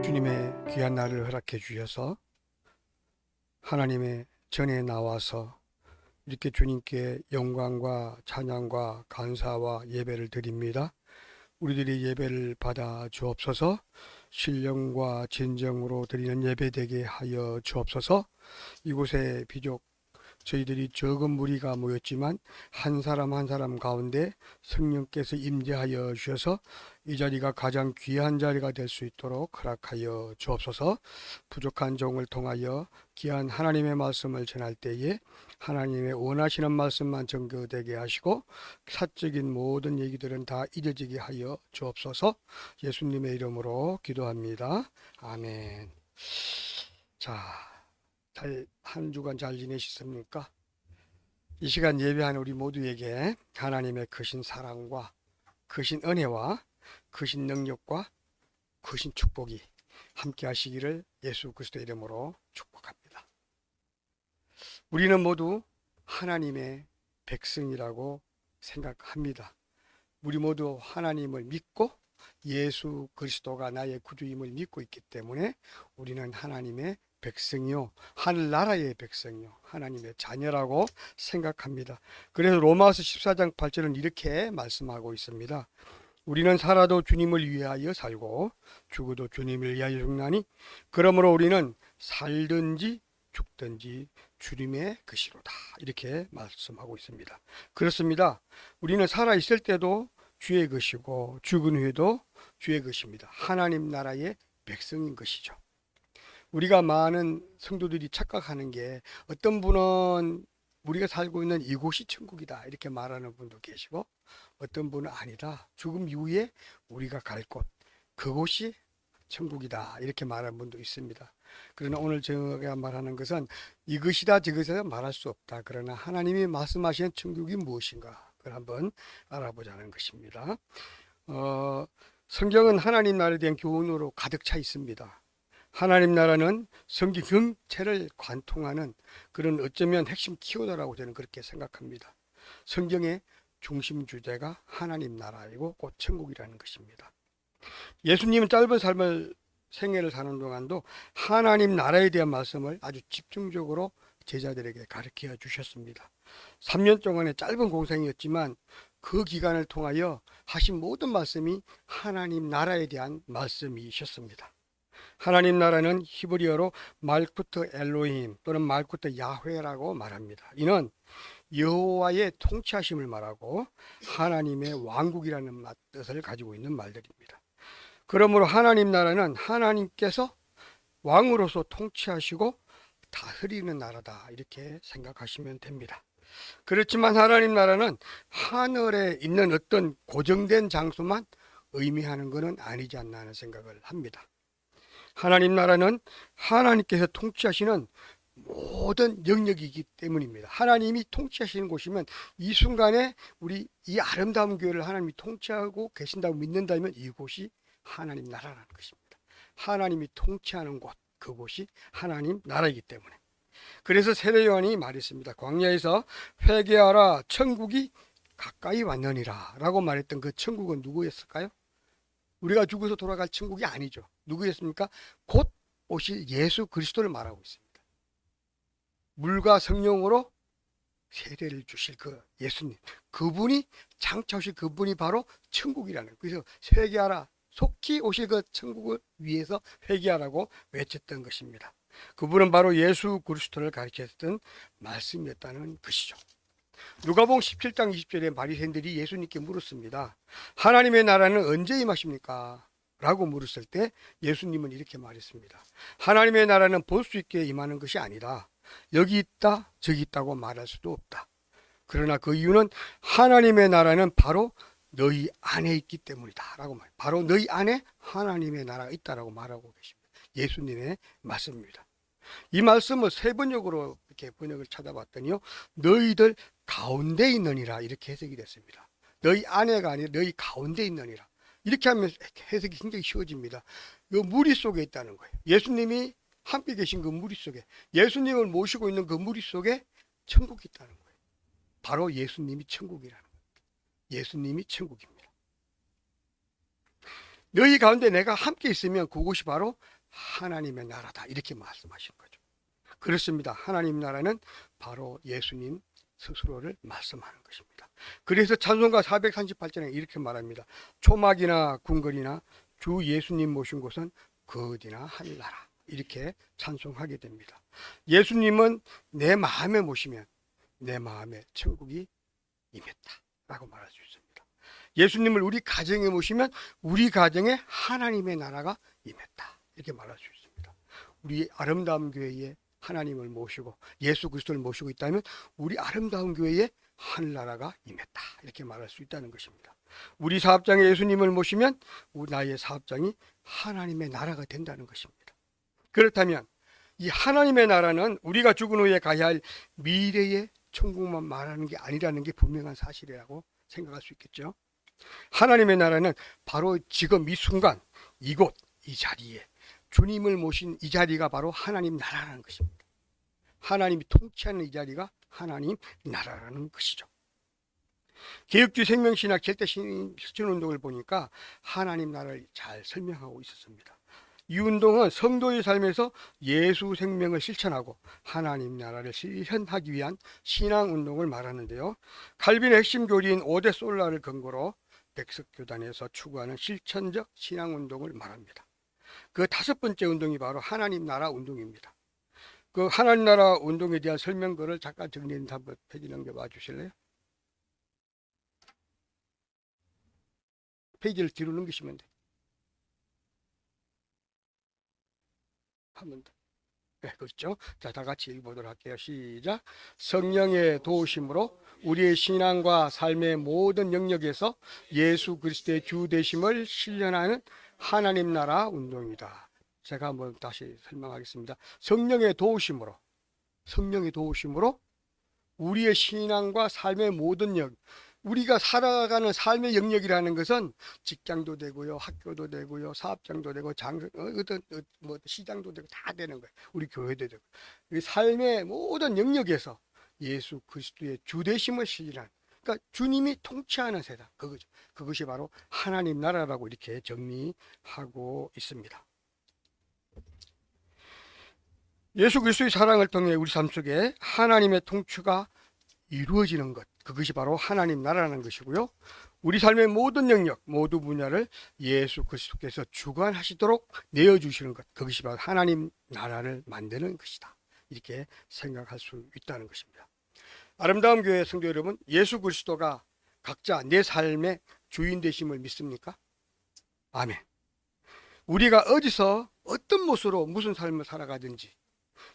주님의 귀한 날을 허락해 주셔서 하나님의 전에 나와서 이렇게 주님께 영광과 찬양과 감사와 예배를 드립니다. 우리들이 예배를 받아 주옵소서. 신령과 진정으로 드리는 예배 되게 하여 주옵소서. 이곳에 비록 저희들이 적은 무리가 모였지만 한 사람 한 사람 가운데 성령께서 임재하여 주셔서 이 자리가 가장 귀한 자리가 될 수 있도록 허락하여 주옵소서. 부족한 종을 통하여 귀한 하나님의 말씀을 전할 때에 하나님의 원하시는 말씀만 전교되게 하시고 사적인 모든 얘기들은 다 잊어지게 하여 주옵소서. 예수님의 이름으로 기도합니다. 아멘. 자, 한 주간 잘 지내셨습니까? 이 시간 예배하는 우리 모두에게 하나님의 크신 사랑과 크신 은혜와 크신 능력과 크신 축복이 함께 하시기를 예수 그리스도의 이름으로 축복합니다. 우리는 모두 하나님의 백성이라고 생각합니다. 우리 모두 하나님을 믿고 예수 그리스도가 나의 구주임을 믿고 있기 때문에 우리는 하나님의 백성이요, 하늘나라의 백성이요, 하나님의 자녀라고 생각합니다. 그래서 로마서 14장 8절은 이렇게 말씀하고 있습니다. 우리는 살아도 주님을 위하여 살고 죽어도 주님을 위하여 죽나니 그러므로 우리는 살든지 죽든지 주님의 것이로다. 이렇게 말씀하고 있습니다. 그렇습니다. 우리는 살아있을 때도 주의 것이고 죽은 후에도 주의 것입니다. 하나님 나라의 백성인 것이죠. 우리가 많은 성도들이 착각하는 게 어떤 분은 우리가 살고 있는 이곳이 천국이다 이렇게 말하는 분도 계시고 어떤 분은 아니다. 죽음 이후에 우리가 갈 곳, 그곳이 천국이다 이렇게 말하는 분도 있습니다. 그러나 오늘 제가 말하는 것은 이것이다 저것이다 말할 수 없다. 그러나 하나님이 말씀하시는 천국이 무엇인가 그걸 한번 알아보자는 것입니다. 성경은 하나님 나라에 대한 교훈으로 가득 차 있습니다. 하나님 나라는 성경 전체를 관통하는 그런 어쩌면 핵심 키워드라고 저는 그렇게 생각합니다. 성경의 중심 주제가 하나님 나라이고 곧 천국이라는 것입니다. 예수님은 짧은 생애를 사는 동안도 하나님 나라에 대한 말씀을 아주 집중적으로 제자들에게 가르쳐 주셨습니다. 3년 동안의 짧은 공생이었지만 그 기간을 통하여 하신 모든 말씀이 하나님 나라에 대한 말씀이셨습니다. 하나님 나라는 히브리어로 말쿠트 엘로힘 또는 말쿠트 야훼라고 말합니다. 이는 여호와의 통치하심을 말하고 하나님의 왕국이라는 뜻을 가지고 있는 말들입니다. 그러므로 하나님 나라는 하나님께서 왕으로서 통치하시고 다스리는 나라다 이렇게 생각하시면 됩니다. 그렇지만 하나님 나라는 하늘에 있는 어떤 고정된 장소만 의미하는 것은 아니지 않나 하는 생각을 합니다. 하나님 나라는 하나님께서 통치하시는 모든 영역이기 때문입니다. 하나님이 통치하시는 곳이면 이 순간에 우리 이 아름다운 교회를 하나님이 통치하고 계신다고 믿는다면 이곳이 하나님 나라라는 것입니다. 하나님이 통치하는 곳, 그곳이 하나님 나라이기 때문에. 그래서 세례 요한이 말했습니다. 광야에서 회개하라 천국이 가까이 왔느니라 라고 말했던 그 천국은 누구였을까요? 우리가 죽어서 돌아갈 천국이 아니죠. 누구였습니까? 곧 오실 예수 그리스도를 말하고 있습니다. 물과 성령으로 세례를 주실 그 예수님, 그분이 장차 오실 그분이 바로 천국이라는 거예요. 그래서 회개하라, 속히 오실 그 천국을 위해서 회개하라고 외쳤던 것입니다. 그분은 바로 예수 그리스도를 가르쳤던 말씀이었다는 것이죠. 누가복음 17장 20절에 바리새인들이 예수님께 물었습니다. 하나님의 나라는 언제 임하십니까? 라고 물었을 때 예수님은 이렇게 말했습니다. 하나님의 나라는 볼 수 있게 임하는 것이 아니라 여기 있다 저기 있다고 말할 수도 없다. 그러나 그 이유는 하나님의 나라는 바로 너희 안에 있기 때문이다 라고 말해요. 바로 너희 안에 하나님의 나라가 있다라고 말하고 계십니다. 예수님의 말씀입니다. 이 말씀을 세 번역으로 이렇게 번역을 찾아봤더니요, 너희들 가운데 있느니라 이렇게 해석이 됐습니다. 너희 안에가 아니라 너희 가운데 있느니라 이렇게 하면 해석이 굉장히 쉬워집니다. 이 무리 속에 있다는 거예요. 예수님이 함께 계신 그 무리 속에, 예수님을 모시고 있는 그 무리 속에 천국이 있다는 거예요. 바로 예수님이 천국이라는 거예요. 예수님이 천국입니다. 너희 가운데 내가 함께 있으면 그곳이 바로 하나님의 나라다. 이렇게 말씀하시는 거죠. 그렇습니다. 하나님 나라는 바로 예수님 스스로를 말씀하는 것입니다. 그래서 찬송가 438장에 이렇게 말합니다. 초막이나 궁궐이나 주 예수님 모신 곳은 거디나 하늘나라. 이렇게 찬송하게 됩니다. 예수님은 내 마음에 모시면 내 마음에 천국이 임했다 라고 말할 수 있습니다. 예수님을 우리 가정에 모시면 우리 가정에 하나님의 나라가 임했다 이렇게 말할 수 있습니다. 우리 아름다운 교회에 하나님을 모시고 예수 그리스도를 모시고 있다면 우리 아름다운 교회에 하늘나라가 임했다 이렇게 말할 수 있다는 것입니다. 우리 사업장에 예수님을 모시면 나의 사업장이 하나님의 나라가 된다는 것입니다. 그렇다면 이 하나님의 나라는 우리가 죽은 후에 가야 할 미래의 천국만 말하는 게 아니라는 게 분명한 사실이라고 생각할 수 있겠죠. 하나님의 나라는 바로 지금 이 순간 이곳 이 자리에 주님을 모신 이 자리가 바로 하나님 나라라는 것입니다. 하나님이 통치하는 이 자리가 하나님 나라라는 것이죠. 개혁주의 생명신학 절대실천운동을 보니까 하나님 나라를 잘 설명하고 있었습니다. 이 운동은 성도의 삶에서 예수 생명을 실천하고 하나님 나라를 실현하기 위한 신앙운동을 말하는데요. 칼빈의 핵심 교리인 오대 솔라를 근거로 백석교단에서 추구하는 실천적 신앙운동을 말합니다. 그 다섯 번째 운동이 바로 하나님 나라 운동입니다. 그 하나님 나라 운동에 대한 설명글을 잠깐 정리해 한번 페이지 넘겨봐 주실래요? 페이지를 뒤로 넘기시면 돼요. 한번 더. 네, 그렇죠. 자, 다 같이 읽어보도록 할게요. 시작. 성령의 도우심으로 우리의 신앙과 삶의 모든 영역에서 예수 그리스도의 주 되심을 실현하는 하나님 나라 운동이다. 제가 한번 다시 설명하겠습니다. 성령의 도우심으로 우리의 신앙과 삶의 모든 영역, 우리가 살아가는 삶의 영역이라는 것은 직장도 되고요, 학교도 되고요, 사업장도 되고, 시장도 되고 다 되는 거예요. 우리 교회도 되고. 이 삶의 모든 영역에서 예수 그리스도의 주되심을 실현한, 그러니까 주님이 통치하는 세상, 그거죠. 그것이 바로 하나님 나라라고 이렇게 정리하고 있습니다. 예수 그리스도의 사랑을 통해 우리 삶 속에 하나님의 통치가 이루어지는 것, 그것이 바로 하나님 나라라는 것이고요. 우리 삶의 모든 영역, 모든 분야를 예수 그리스도께서 주관하시도록 내어주시는 것, 그것이 바로 하나님 나라를 만드는 것이다. 이렇게 생각할 수 있다는 것입니다. 아름다운 교회 성도 여러분, 예수 그리스도가 각자 내 삶의 주인 되심을 믿습니까? 아멘. 우리가 어디서 어떤 모습으로 무슨 삶을 살아가든지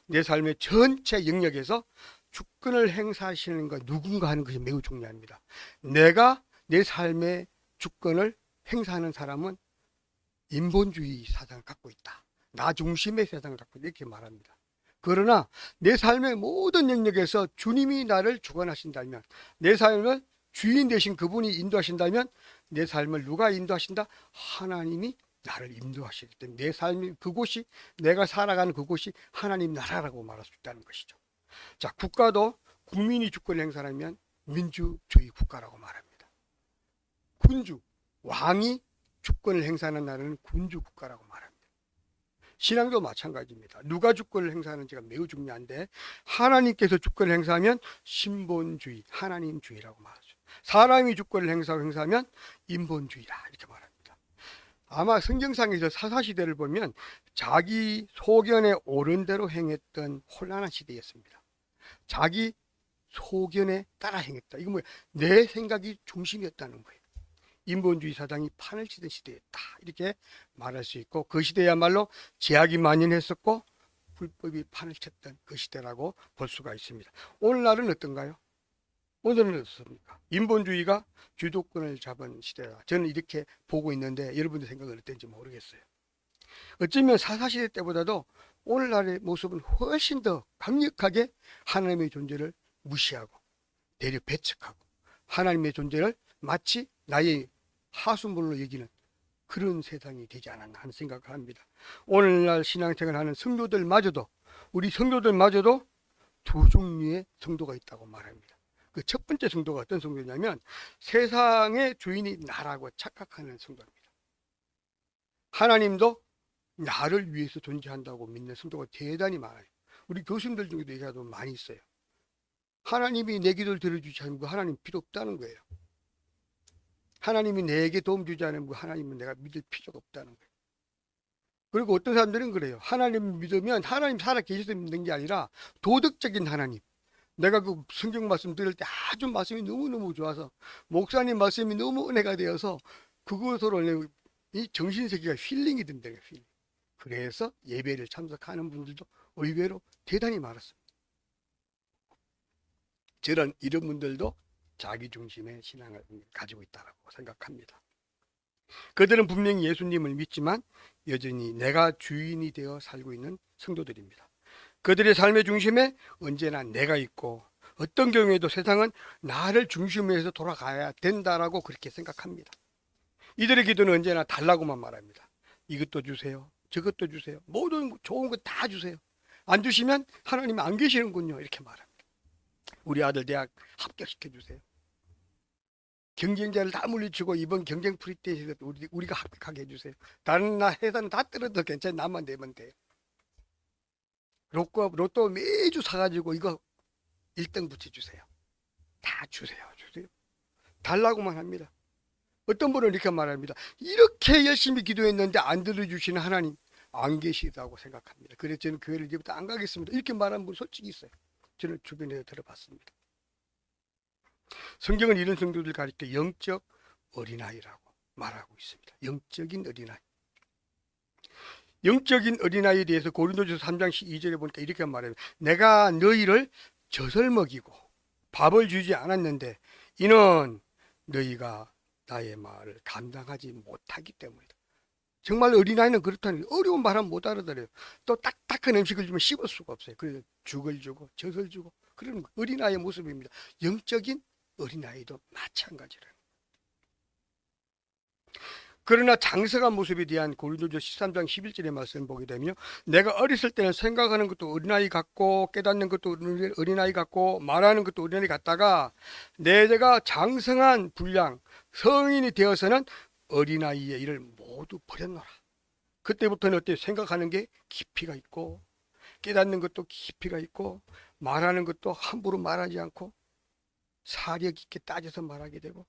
내 삶의 전체 영역에서 주권을 행사하시는 것 누군가 하는 것이 매우 중요합니다. 내가 내 삶의 주권을 행사하는 사람은 인본주의 사상을 갖고 있다. 나 중심의 세상을 갖고 있다. 이렇게 말합니다. 그러나 내 삶의 모든 영역에서 주님이 나를 주관하신다면, 내 삶을 주인 되신 그분이 인도하신다면, 내 삶을 누가 인도하신다? 하나님이 나를 인도하시기 때문에 내 삶이 그곳이, 내가 살아가는 그곳이 하나님 나라라고 말할 수 있다는 것이죠. 자, 국가도 국민이 주권을 행사하면 민주주의 국가라고 말합니다. 군주, 왕이 주권을 행사하는 나라는 군주 국가라고 말합니다. 신앙도 마찬가지입니다. 누가 주권을 행사하는지가 매우 중요한데, 하나님께서 주권을 행사하면 신본주의, 하나님주의라고 말하죠. 사람이 주권을 행사하면 인본주의라 이렇게 말합니다. 아마 성경상에서 사사시대를 보면 자기 소견에 옳은 대로 행했던 혼란한 시대였습니다. 자기 소견에 따라 행했다. 이거 뭐예요? 내 생각이 중심이었다는 거예요. 인본주의 사상이 판을 치던 시대였다. 이렇게 말할 수 있고, 그 시대야말로 제약이 만연했었고 불법이 판을 쳤던 그 시대라고 볼 수가 있습니다. 오늘날은 어떤가요? 오늘은 어떻습니까? 인본주의가 주도권을 잡은 시대다. 저는 이렇게 보고 있는데 여러분들 생각은 어떤지 모르겠어요. 어쩌면 사사시대 때보다도 오늘날의 모습은 훨씬 더 강력하게 하나님의 존재를 무시하고 대려 배척하고 하나님의 존재를 마치 나의 하수물로 여기는 그런 세상이 되지 않았나 하는 생각을 합니다. 오늘날 신앙생활하는 성도들마저도, 우리 성도들마저도 두 종류의 성도가 있다고 말합니다. 그 첫 번째 성도가 어떤 성도냐면 세상의 주인이 나라고 착각하는 성도입니다. 하나님도 나를 위해서 존재한다고 믿는 성도가 대단히 많아요. 우리 교수님들 중에도 얘기하도 많이 있어요. 하나님이 내 기도를 들어주지 않으면 그 하나님 필요 없다는 거예요. 하나님이 내게 도움 주지 않으면 그 하나님은 내가 믿을 필요가 없다는 거예요. 그리고 어떤 사람들은 그래요. 하나님을 믿으면 하나님 살아 계셔서 믿는 게 아니라 도덕적인 하나님. 내가 그 성경 말씀 들을 때 아주 말씀이 너무너무 좋아서 목사님 말씀이 너무 은혜가 되어서 그것으로 이 정신세계가 힐링이 된다는 거예요. 그래서 예배를 참석하는 분들도 의외로 대단히 많았습니다. 저런 이런 분들도 자기중심의 신앙을 가지고 있다고 생각합니다. 그들은 분명히 예수님을 믿지만 여전히 내가 주인이 되어 살고 있는 성도들입니다. 그들의 삶의 중심에 언제나 내가 있고 어떤 경우에도 세상은 나를 중심으로 해서 돌아가야 된다라고 그렇게 생각합니다. 이들의 기도는 언제나 달라고만 말합니다. 이것도 주세요. 저것도 주세요. 모든 좋은 거 다 주세요. 안 주시면 하나님은 안 계시는군요. 이렇게 말합니다. 우리 아들 대학 합격시켜 주세요. 경쟁자를 다 물리치고 이번 경쟁 프리 때 우리가 합격하게 해주세요. 다른 회사는 다 떨어져도 괜찮아요. 나만 내면 돼요. 로또 매주 사가지고 이거 1등 붙여주세요. 다 주세요. 달라고만 합니다. 어떤 분은 이렇게 말합니다. 이렇게 열심히 기도했는데 안 들어주시는 하나님 안 계시다고 생각합니다. 그래서 저는 교회를 이제부터 안 가겠습니다. 이렇게 말하는 분 솔직히 있어요. 저는 주변에서 들어봤습니다. 성경은 이런 성도들 가리켜 영적 어린아이라고 말하고 있습니다. 영적인 어린아이. 영적인 어린아이에 대해서 고린도전서 3장 2절에 보니까 이렇게 말해요. 내가 너희를 젖을 먹이고 밥을 주지 않았는데 이는 너희가 나의 말을 감당하지 못하기 때문이다. 정말 어린아이는 그렇다는 거예요. 어려운 말하면 못 알아들어요. 또 딱딱한 음식을 주면 씹을 수가 없어요. 그래서 죽을 주고 젖을 주고 그런 어린아이의 모습입니다. 영적인 어린아이도 마찬가지라는. 그러나 장성한 모습에 대한 고린도전서 13장 11절의 말씀을 보게 되면 내가 어렸을 때는 생각하는 것도 어린아이 같고 깨닫는 것도 어린아이 같고 말하는 것도 어린아이 같다가 내가 장성한 분량 성인이 되어서는 어린아이의 일을 모두 버렸노라. 그때부터는 어때? 생각하는 게 깊이가 있고 깨닫는 것도 깊이가 있고 말하는 것도 함부로 말하지 않고 사력 있게 따져서 말하게 되고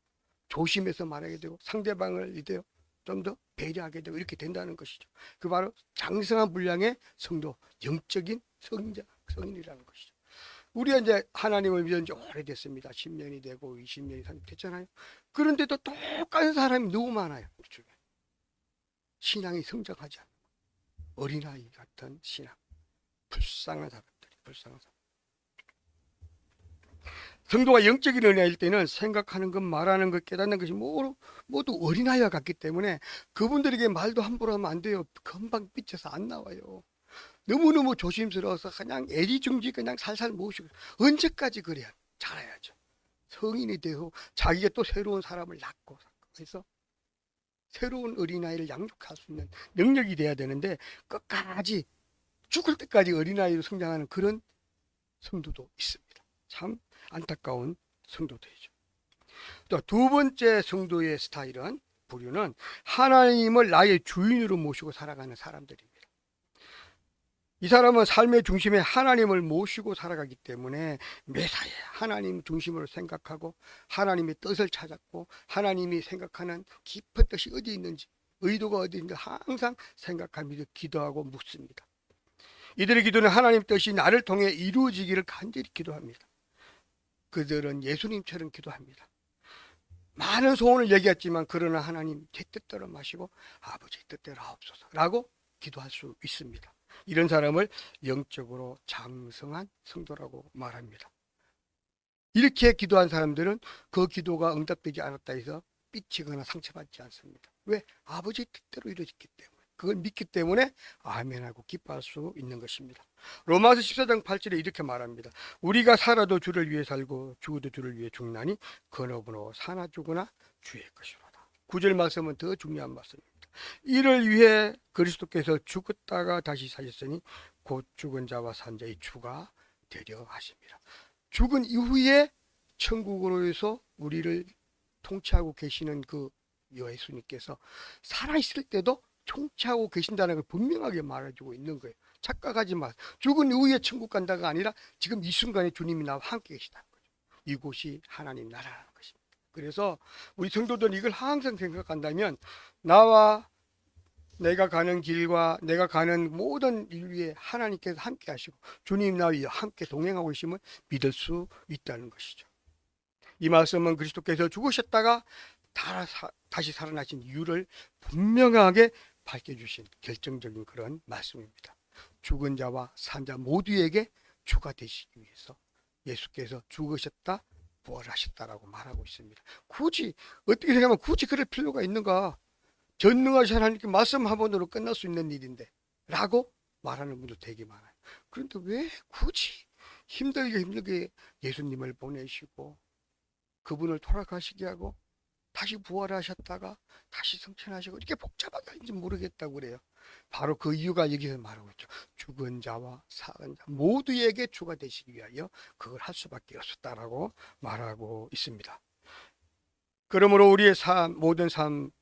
조심해서 말하게 되고 상대방을 이대요 좀 더 배려하게 되고 이렇게 된다는 것이죠. 그 바로 장성한 분량의 성도, 영적인 성인이라는 것이죠. 우리가 이제 하나님을 믿은 지 오래됐습니다. 10년이 되고 20년이 됐잖아요. 그런데도 똑같은 사람이 너무 많아요. 신앙이 성장하지 않는 어린아이 같은 신앙. 불쌍한 사람들이 불쌍한 사람. 성도가 영적인 어린아이일 때는 생각하는 것, 말하는 것, 깨닫는 것이 모두 어린아이와 같기 때문에 그분들에게 말도 함부로 하면 안 돼요. 금방 삐쳐서 안 나와요. 너무너무 조심스러워서 그냥 애지중지 그냥 살살 모시고 언제까지 그래야 자라야죠. 성인이 되고 자기가 또 새로운 사람을 낳고 그래서 새로운 어린아이를 양육할 수 있는 능력이 돼야 되는데 끝까지 죽을 때까지 어린아이로 성장하는 그런 성도도 있습니다. 참 안타까운 성도들이죠. 또 두 번째 성도의 스타일은 부류는 하나님을 나의 주인으로 모시고 살아가는 사람들입니다. 이 사람은 삶의 중심에 하나님을 모시고 살아가기 때문에 매사에 하나님 중심으로 생각하고 하나님의 뜻을 찾았고 하나님이 생각하는 깊은 뜻이 어디 있는지 의도가 어디 있는지 항상 생각하면서 기도하고 묻습니다. 이들의 기도는 하나님 뜻이 나를 통해 이루어지기를 간절히 기도합니다. 그들은 예수님처럼 기도합니다. 많은 소원을 얘기했지만 그러나 하나님 제 뜻대로 마시고 아버지 뜻대로 하옵소서 라고 기도할 수 있습니다. 이런 사람을 영적으로 장성한 성도라고 말합니다. 이렇게 기도한 사람들은 그 기도가 응답되지 않았다 해서 삐치거나 상처받지 않습니다. 왜? 아버지 뜻대로 이루어졌기 때문에. 그걸 믿기 때문에 아멘하고 기뻐할 수 있는 것입니다. 로마서 14장 8절에 이렇게 말합니다. 우리가 살아도 주를 위해 살고 죽어도 주를 위해 죽나니 건너번호 사나 죽으나 주의 것이로다. 9절 말씀은 더 중요한 말씀입니다. 이를 위해 그리스도께서 죽었다가 다시 사셨으니 곧 죽은 자와 산 자의 주가 되려 하십니다. 죽은 이후에 천국으로에서 우리를 통치하고 계시는 그 예수님께서 살아있을 때도 통치하고 계신다는 걸 분명하게 말해주고 있는 거예요. 착각하지 마. 죽은 이후에 천국 간다가 아니라 지금 이 순간에 주님이 나와 함께 계시다는 거죠. 이곳이 하나님 나라라는 것입니다. 그래서 우리 성도들은 이걸 항상 생각한다면 나와 내가 가는 길과 내가 가는 모든 일 위에 하나님께서 함께 하시고 주님 나와 함께 동행하고 계심을 믿을 수 있다는 것이죠. 이 말씀은 그리스도께서 죽으셨다가 다시 살아나신 이유를 분명하게 밝혀주신 결정적인 그런 말씀입니다. 죽은 자와 산 자 모두에게 주가 되시기 위해서 예수께서 죽으셨다 부활하셨다라고 말하고 있습니다. 굳이 어떻게 생각하면 굳이 그럴 필요가 있는가? 전능하신 하나님께 말씀 한 번으로 끝날 수 있는 일인데 라고 말하는 분도 되게 많아요. 그런데 왜 굳이 힘들게 예수님을 보내시고 그분을 돌아가시게 하고 다시 부활하셨다가 다시 성천하시고 이렇게 복잡하게 하는지 모르겠다고 그래요. 바로 그 이유가 여기서 말하고 있죠. 죽은 자와 산 자 모두에게 주가 되시기 위하여 그걸 할 수밖에 없었다라고 말하고 있습니다. 그러므로 우리의 삶,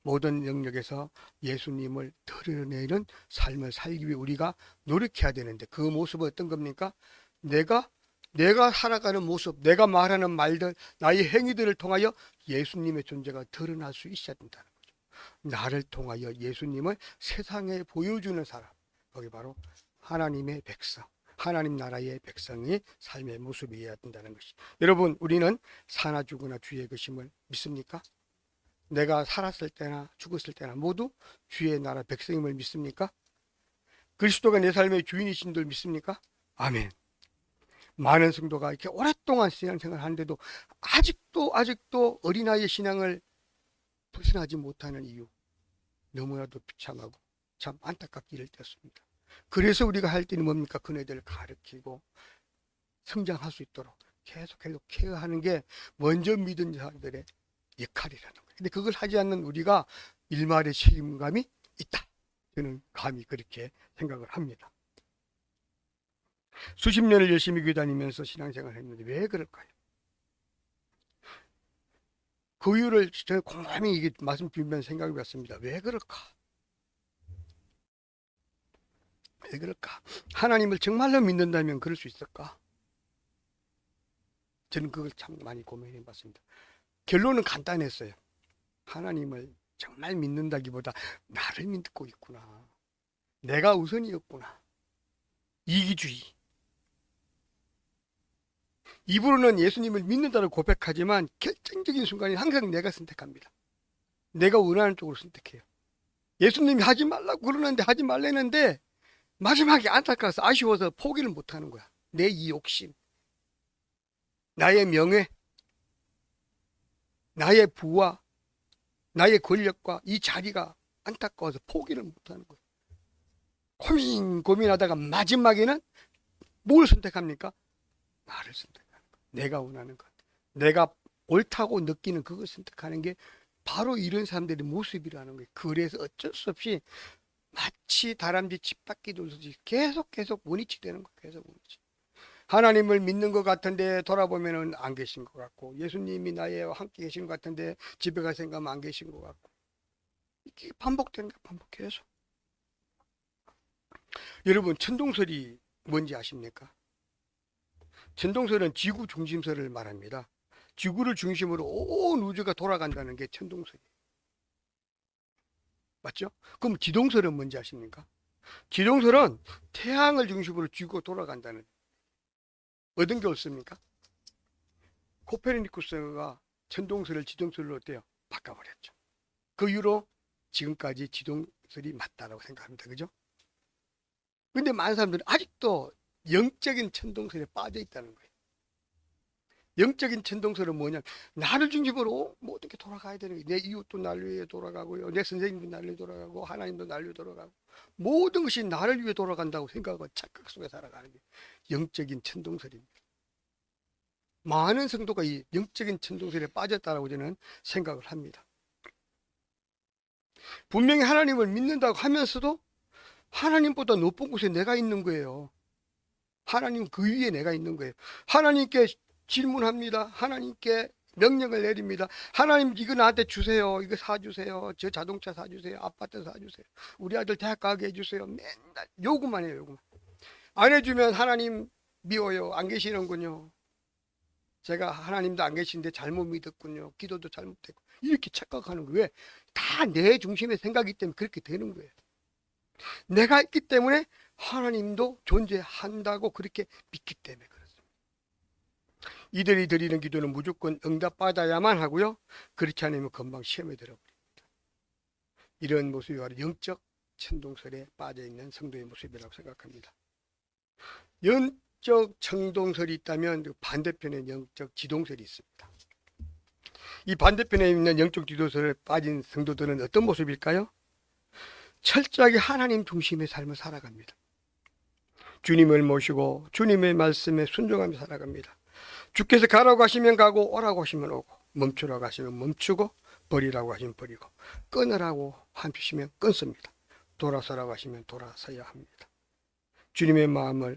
모든 영역에서 예수님을 드러내는 삶을 살기 위해 우리가 노력해야 되는데 그 모습은 어떤 겁니까? 내가 살아가는 모습, 내가 말하는 말들, 나의 행위들을 통하여 예수님의 존재가 드러날 수 있어야 된다는 거죠. 나를 통하여 예수님을 세상에 보여주는 사람, 거기 바로 하나님의 백성, 하나님 나라의 백성의 삶의 모습이어야 된다는 것이. 여러분, 우리는 사나 죽으나 주의 것임을 믿습니까? 내가 살았을 때나 죽었을 때나 모두 주의 나라 백성임을 믿습니까? 그리스도가 내 삶의 주인이신 줄 믿습니까? 아멘. 많은 성도가 이렇게 오랫동안 신앙생활을 하는데도 아직도 어린아이의 신앙을 벗어나지 못하는 이유, 너무나도 비참하고 참 안타깝게 이를 때였습니다. 그래서 우리가 할 때는 뭡니까? 그네들을 가르치고 성장할 수 있도록 계속 케어하는 게 먼저 믿은 자들의 역할이라는 거예요. 근데 그걸 하지 않는 우리가 일말의 책임감이 있다. 저는 감히 그렇게 생각을 합니다. 수십 년을 열심히 교회 다니면서 신앙생활을 했는데 왜 그럴까요? 그 이유를 저는 곰곰이 이게 말씀 드리면서 생각해 봤습니다. 왜 그럴까? 왜 그럴까? 하나님을 정말로 믿는다면 그럴 수 있을까? 저는 그걸 참 많이 고민해 봤습니다. 결론은 간단했어요. 하나님을 정말 믿는다기보다 나를 믿고 있구나. 내가 우선이었구나. 이기주의. 입으로는 예수님을 믿는다고 고백하지만 결정적인 순간에 항상 내가 선택합니다. 내가 원하는 쪽으로 선택해요. 예수님이 하지 말라고 그러는데 하지 말라는데 마지막에 안타까워서 아쉬워서 포기를 못하는 거야. 내 이 욕심, 나의 명예, 나의 부와 나의 권력과 이 자리가 안타까워서 포기를 못하는 거예요. 고민하다가 마지막에는 뭘 선택합니까? 나를 선택하는 것. 내가 원하는 것. 내가 옳다고 느끼는 그걸 선택하는 게 바로 이런 사람들의 모습이라는 거예요. 그래서 어쩔 수 없이 마치 다람쥐 집 밖에 돌듯이 계속 원위치 되는 거예요. 계속 원위치. 하나님을 믿는 것 같은데 돌아보면은 안 계신 것 같고, 예수님이 나와 함께 계신 것 같은데 집에 가서 생각하면 안 계신 것 같고, 이게 반복되는 거예요. 반복해서. 여러분, 천동설이 뭔지 아십니까? 천동설은 지구 중심설을 말합니다. 지구를 중심으로 온 우주가 돌아간다는 게 천동설이에요. 맞죠? 그럼 지동설은 뭔지 아십니까? 지동설은 태양을 중심으로 지구가 돌아간다는. 어떤 게 옳습니까? 코페르니쿠스가 천동설을 지동설로 어때요? 바꿔버렸죠. 그 이후로 지금까지 지동설이 맞다라고 생각합니다. 그죠? 근데 많은 사람들은 아직도 영적인 천동설에 빠져 있다는 거예요. 영적인 천동설은 뭐냐? 나를 중심으로 모든 게 돌아가야 되는 거예요. 내 이웃도 나를 위해 돌아가고요. 내 선생님도 나를 위해 돌아가고, 하나님도 나를 위해 돌아가고, 모든 것이 나를 위해 돌아간다고 생각하고 착각 속에 살아가는 게 영적인 천동설입니다. 많은 성도가 이 영적인 천동설에 빠졌다라고 저는 생각을 합니다. 분명히 하나님을 믿는다고 하면서도 하나님보다 높은 곳에 내가 있는 거예요. 하나님 그 위에 내가 있는 거예요. 하나님께 질문합니다. 하나님께 명령을 내립니다. 하나님 이거 나한테 주세요. 이거 사주세요. 저 자동차 사주세요. 아파트 사주세요. 우리 아들 대학 가게 해주세요. 맨날 요구만 해요. 요구만. 안 해주면 하나님 미워요. 안 계시는군요. 제가 하나님도 안 계신데 잘못 믿었군요. 기도도 잘못됐고. 이렇게 착각하는 거예요. 왜? 다 내 중심의 생각이기 때문에 그렇게 되는 거예요. 내가 있기 때문에 하나님도 존재한다고 그렇게 믿기 때문에 그렇습니다. 이들이 드리는 기도는 무조건 응답받아야만 하고요. 그렇지 않으면 금방 시험에 들어버립니다. 이런 모습이 바로 영적 천동설에 빠져있는 성도의 모습이라고 생각합니다. 영적 천동설이 있다면 그 반대편에 영적 지동설이 있습니다. 이 반대편에 있는 영적 지도설에 빠진 성도들은 어떤 모습일까요? 철저하게 하나님 중심의 삶을 살아갑니다. 주님을 모시고 주님의 말씀에 순종하며 살아갑니다. 주께서 가라고 하시면 가고 오라고 하시면 오고 멈추라고 하시면 멈추고 버리라고 하시면 버리고 끊으라고 하시면 끊습니다. 돌아서라고 하시면 돌아서야 합니다. 주님의 마음에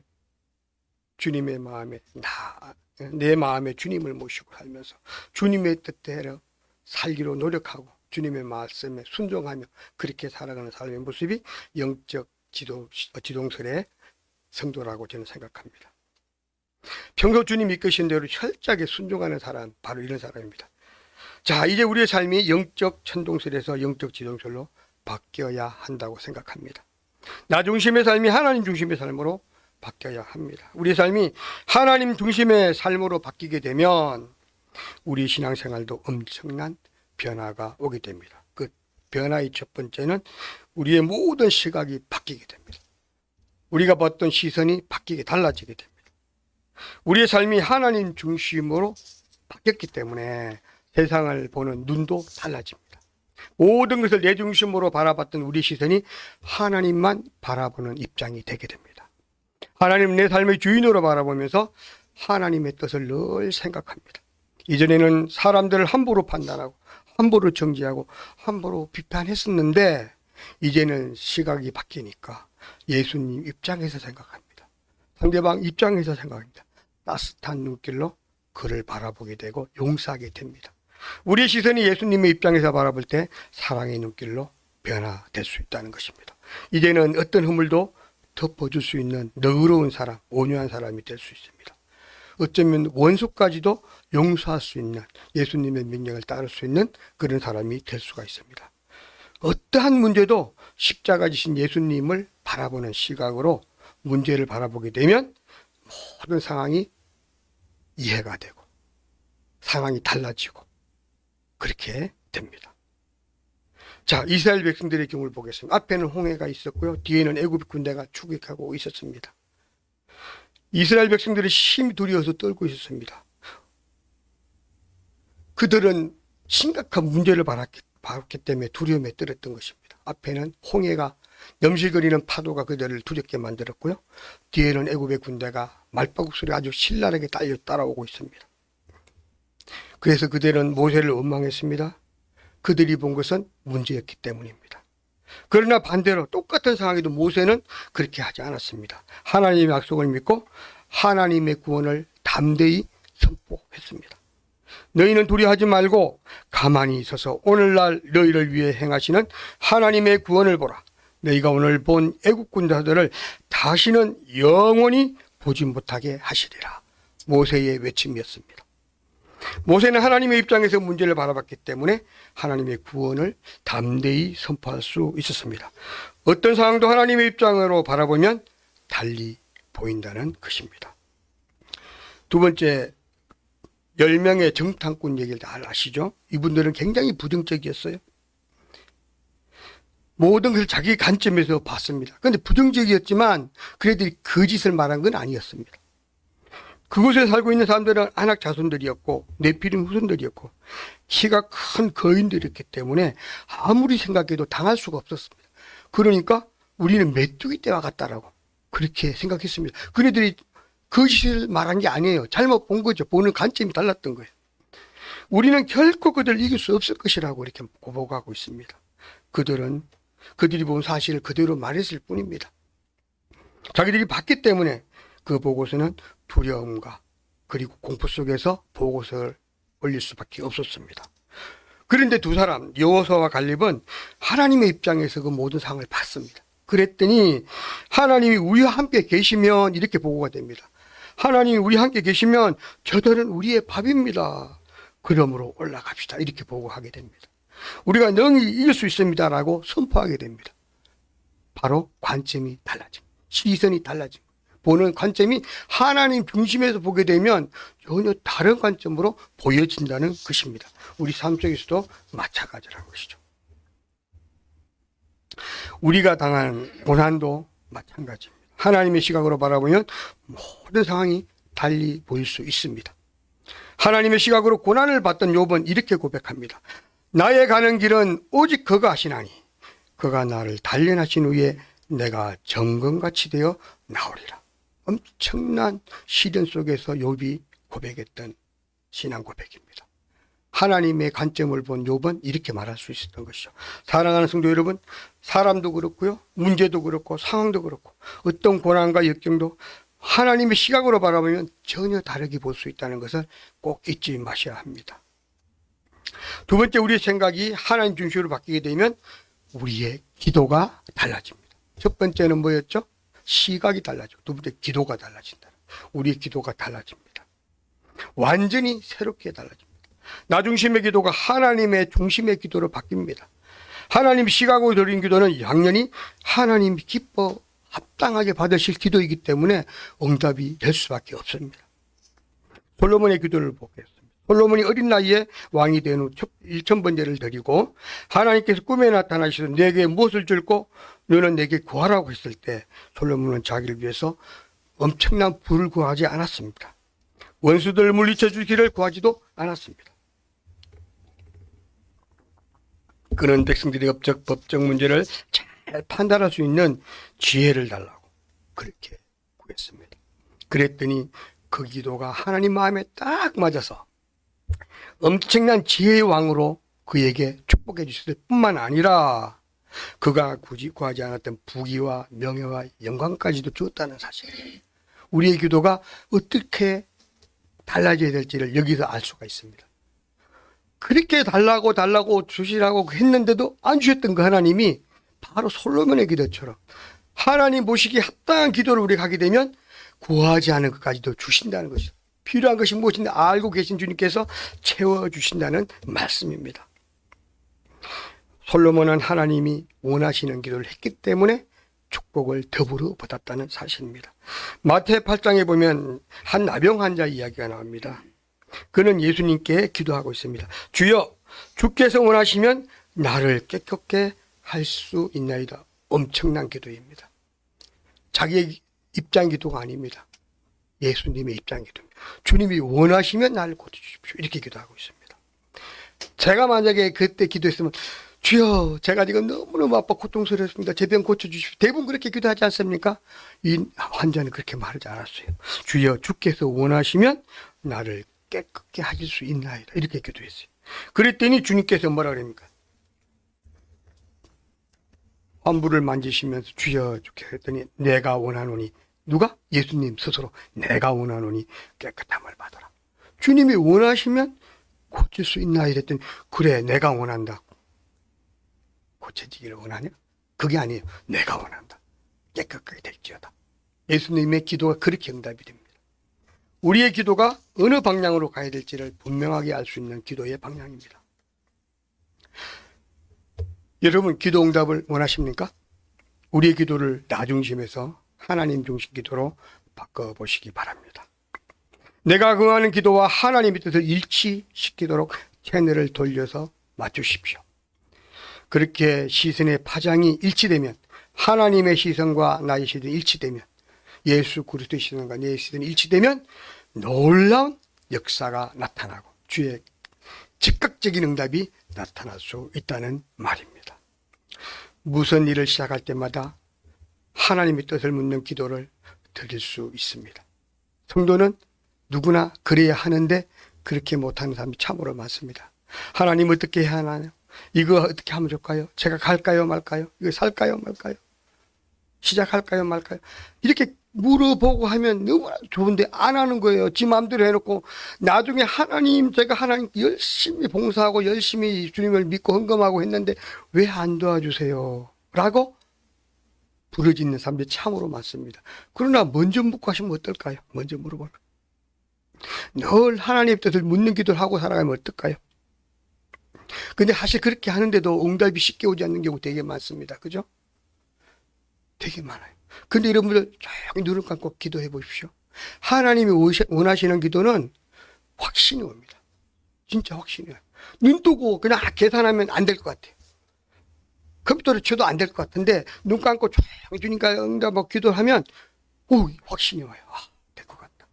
내 마음에 주님을 모시고 살면서 주님의 뜻대로 살기로 노력하고 주님의 말씀에 순종하며 그렇게 살아가는 삶의 모습이 영적 지동설의 성도라고 저는 생각합니다. 평소 주님이 이끄신 대로 철저하게 순종하는 사람, 바로 이런 사람입니다. 자, 이제 우리의 삶이 영적 천동설에서 영적 지동설로 바뀌어야 한다고 생각합니다. 나 중심의 삶이 하나님 중심의 삶으로 바뀌어야 합니다. 우리의 삶이 하나님 중심의 삶으로 바뀌게 되면 우리 신앙생활도 엄청난 변화가 오게 됩니다. 그 변화의 첫 번째는 우리의 모든 시각이 바뀌게 됩니다. 우리가 봤던 시선이 바뀌게 달라지게 됩니다. 우리의 삶이 하나님 중심으로 바뀌었기 때문에 세상을 보는 눈도 달라집니다. 모든 것을 내 중심으로 바라봤던 우리 시선이 하나님만 바라보는 입장이 되게 됩니다. 하나님 내 삶의 주인으로 바라보면서 하나님의 뜻을 늘 생각합니다. 이전에는 사람들을 함부로 판단하고 함부로 정죄하고 함부로 비판했었는데 이제는 시각이 바뀌니까 예수님 입장에서 생각합니다. 상대방 입장에서 생각합니다. 따뜻한 눈길로 그를 바라보게 되고 용서하게 됩니다. 우리의 시선이 예수님의 입장에서 바라볼 때 사랑의 눈길로 변화될 수 있다는 것입니다. 이제는 어떤 허물도 덮어줄 수 있는 너그러운 사람, 온유한 사람이 될 수 있습니다. 어쩌면 원수까지도 용서할 수 있는 예수님의 명령을 따를 수 있는 그런 사람이 될 수가 있습니다. 어떠한 문제도 십자가 지신 예수님을 바라보는 시각으로 문제를 바라보게 되면 모든 상황이 이해가 되고 상황이 달라지고 그렇게 됩니다. 자, 이스라엘 백성들의 경우를 보겠습니다. 앞에는 홍해가 있었고요. 뒤에는 애굽 군대가 추격하고 있었습니다. 이스라엘 백성들이 심히 두려워서 떨고 있었습니다. 그들은 심각한 문제를 바랐기 때문에 두려움에 떨었던 것입니다. 앞에는 홍해가 염실거리는 파도가 그들을 두렵게 만들었고요. 뒤에는 애굽의 군대가 말바국소리 아주 신랄하게 따라오고 있습니다. 그래서 그들은 모세를 원망했습니다. 그들이 본 것은 문제였기 때문입니다. 그러나 반대로 똑같은 상황에도 모세는 그렇게 하지 않았습니다. 하나님의 약속을 믿고 하나님의 구원을 담대히 선포했습니다. 너희는 두려워하지 말고 가만히 있어서 오늘날 너희를 위해 행하시는 하나님의 구원을 보라. 너희가 오늘 본 애국 군사들을 다시는 영원히 보지 못하게 하시리라. 모세의 외침이었습니다. 모세는 하나님의 입장에서 문제를 바라봤기 때문에 하나님의 구원을 담대히 선포할 수 있었습니다. 어떤 상황도 하나님의 입장으로 바라보면 달리 보인다는 것입니다. 두 번째, 10명의 정탐꾼 얘기를 잘 아시죠? 이분들은 굉장히 부정적이었어요. 모든 것을 자기 관점에서 봤습니다. 그런데 부정적이었지만 그들이 거짓을 말한 건 아니었습니다. 그곳에 살고 있는 사람들은 아낙 자손들이었고 네피림 후손들이었고 키가 큰 거인들이었기 때문에 아무리 생각해도 당할 수가 없었습니다. 그러니까 우리는 메뚜기 떼와 같다라고 그렇게 생각했습니다. 그들이 거짓을 말한 게 아니에요. 잘못 본 거죠. 보는 관점이 달랐던 거예요. 우리는 결코 그들을 이길 수 없을 것이라고 이렇게 고백하고 있습니다. 그들이 본 사실을 그대로 말했을 뿐입니다. 자기들이 봤기 때문에 그 보고서는 두려움과 그리고 공포 속에서 보고서를 올릴 수밖에 없었습니다. 그런데 두 사람 여호수아와 갈렙은 하나님의 입장에서 그 모든 상을 받습니다. 그랬더니 하나님이 우리와 함께 계시면 이렇게 보고가 됩니다. 하나님이 우리와 함께 계시면 저들은 우리의 밥입니다. 그러므로 올라갑시다. 이렇게 보고하게 됩니다. 우리가 능히 이길 수 있습니다라고 선포하게 됩니다. 바로 관점이 달라집니다. 시선이 달라집니다. 보는 관점이 하나님 중심에서 보게 되면 전혀 다른 관점으로 보여진다는 것입니다. 우리 삶 속에서도 마찬가지라는 것이죠. 우리가 당한 고난도 마찬가지입니다. 하나님의 시각으로 바라보면 모든 상황이 달리 보일 수 있습니다. 하나님의 시각으로 고난을 받던 욥은 이렇게 고백합니다. 나의 가는 길은 오직 그가 하시나니 그가 나를 단련하신 후에 내가 정금같이 되어 나오리라. 엄청난 시련 속에서 욥이 고백했던 신앙 고백입니다. 하나님의 관점을 본 욥은 이렇게 말할 수 있었던 것이죠. 사랑하는 성도 여러분, 사람도 그렇고요, 문제도 그렇고 상황도 그렇고 어떤 고난과 역경도 하나님의 시각으로 바라보면 전혀 다르게 볼 수 있다는 것을 꼭 잊지 마셔야 합니다. 두 번째, 우리의 생각이 하나님 중심으로 바뀌게 되면 우리의 기도가 달라집니다. 첫 번째는 뭐였죠? 시각이 달라지고, 두 번째 기도가 달라진다. 우리의 기도가 달라집니다. 완전히 새롭게 달라집니다. 나 중심의 기도가 하나님의 중심의 기도로 바뀝니다. 하나님 시각으로 드린 기도는 당연히 하나님이 기뻐 합당하게 받으실 기도이기 때문에 응답이 될 수밖에 없습니다. 솔로몬의 기도를 보겠습니다. 솔로몬이 어린 나이에 왕이 된 후 1000번제를 드리고 하나님께서 꿈에 나타나셔서 내게 무엇을 줄고 너는 내게 구하라고 했을 때 솔로몬은 자기를 위해서 엄청난 부를 구하지 않았습니다. 원수들을 물리쳐 주기를 구하지도 않았습니다. 그는 백성들의 법적 문제를 잘 판단할 수 있는 지혜를 달라고 그렇게 구했습니다. 그랬더니 그 기도가 하나님 마음에 딱 맞아서 엄청난 지혜의 왕으로 그에게 축복해 주실 뿐만 아니라 그가 굳이 구하지 않았던 부귀와 명예와 영광까지도 주었다는 사실. 우리의 기도가 어떻게 달라져야 될지를 여기서 알 수가 있습니다. 그렇게 달라고 주시라고 했는데도 안 주셨던 그 하나님이 바로 솔로몬의 기도처럼 하나님 보시기에 합당한 기도를 우리가 하게 되면 구하지 않은 것까지도 주신다는 것이죠. 필요한 것이 무엇인지 알고 계신 주님께서 채워주신다는 말씀입니다. 솔로몬은 하나님이 원하시는 기도를 했기 때문에 축복을 더불어 받았다는 사실입니다. 마태 8장에 보면 한 나병 환자 이야기가 나옵니다. 그는 예수님께 기도하고 있습니다. 주여, 주께서 원하시면 나를 깨끗게 할 수 있나이다. 엄청난 기도입니다. 자기의 입장 기도가 아닙니다. 예수님의 입장 기도입니다. 주님이 원하시면 나를 고쳐주십시오. 이렇게 기도하고 있습니다. 제가 만약에 그때 기도했으면 주여, 제가 지금 너무너무 아파 고통스럽습니다. 제 병 고쳐주십시오. 대부분 그렇게 기도하지 않습니까? 이 환자는 그렇게 말하지 않았어요. 주여, 주께서 원하시면 나를 깨끗게 하실 수 있나이다. 이렇게 기도했어요. 그랬더니 주님께서 뭐라 그럽니까? 환부를 만지시면서 주여 주께 했더니 내가 원하노니, 누가? 예수님 스스로 내가 원하노니 깨끗함을 받아라. 주님이 원하시면 고칠 수 있나 이랬더니 그래, 내가 원한다. 고쳐지기를 원하냐? 그게 아니에요. 내가 원한다. 깨끗하게 될지어다. 예수님의 기도가 그렇게 응답이 됩니다. 우리의 기도가 어느 방향으로 가야 될지를 분명하게 알 수 있는 기도의 방향입니다. 여러분, 기도 응답을 원하십니까? 우리의 기도를 나 중심에서 하나님 중심 기도로 바꿔보시기 바랍니다. 내가 응하는 기도와 하나님의 뜻을 일치시키도록 채널을 돌려서 맞추십시오. 그렇게 시선의 파장이 일치되면, 하나님의 시선과 나의 시선이 일치되면, 예수 그리스도의 시선과 내 시선이 일치되면 놀라운 역사가 나타나고 주의 즉각적인 응답이 나타날 수 있다는 말입니다. 무슨 일을 시작할 때마다 하나님의 뜻을 묻는 기도를 드릴 수 있습니다. 성도는 누구나 그래야 하는데 그렇게 못하는 사람이 참으로 많습니다. 하나님 어떻게 해야 하나요? 이거 어떻게 하면 좋을까요? 제가 갈까요 말까요? 이거 살까요 말까요? 시작할까요 말까요? 이렇게 물어보고 하면 너무나 좋은데 안 하는 거예요. 지 마음대로 해놓고 나중에 하나님, 제가 하나님 열심히 봉사하고 열심히 주님을 믿고 헌금하고 했는데 왜 안 도와주세요? 라고 부르짖는 사람들이 참으로 많습니다. 그러나 먼저 묻고 하시면 어떨까요? 먼저 물어볼까요? 늘 하나님의 뜻을 묻는 기도를 하고 살아가면 어떨까요? 근데 사실 그렇게 하는데도 응답이 쉽게 오지 않는 경우 되게 많습니다. 그죠? 되게 많아요. 근데 여러분들 조용히 눈을 감고 기도해 보십시오. 하나님이 원하시는 기도는 확신이 옵니다. 진짜 확신이 와요. 눈 뜨고 그냥 계산하면 안 될 것 같아요. 컴퓨터를 쳐도 안 될 것 같은데 눈 감고 조용히 주니까 응답하고 기도하면 확신이 와요. 될 것 같다.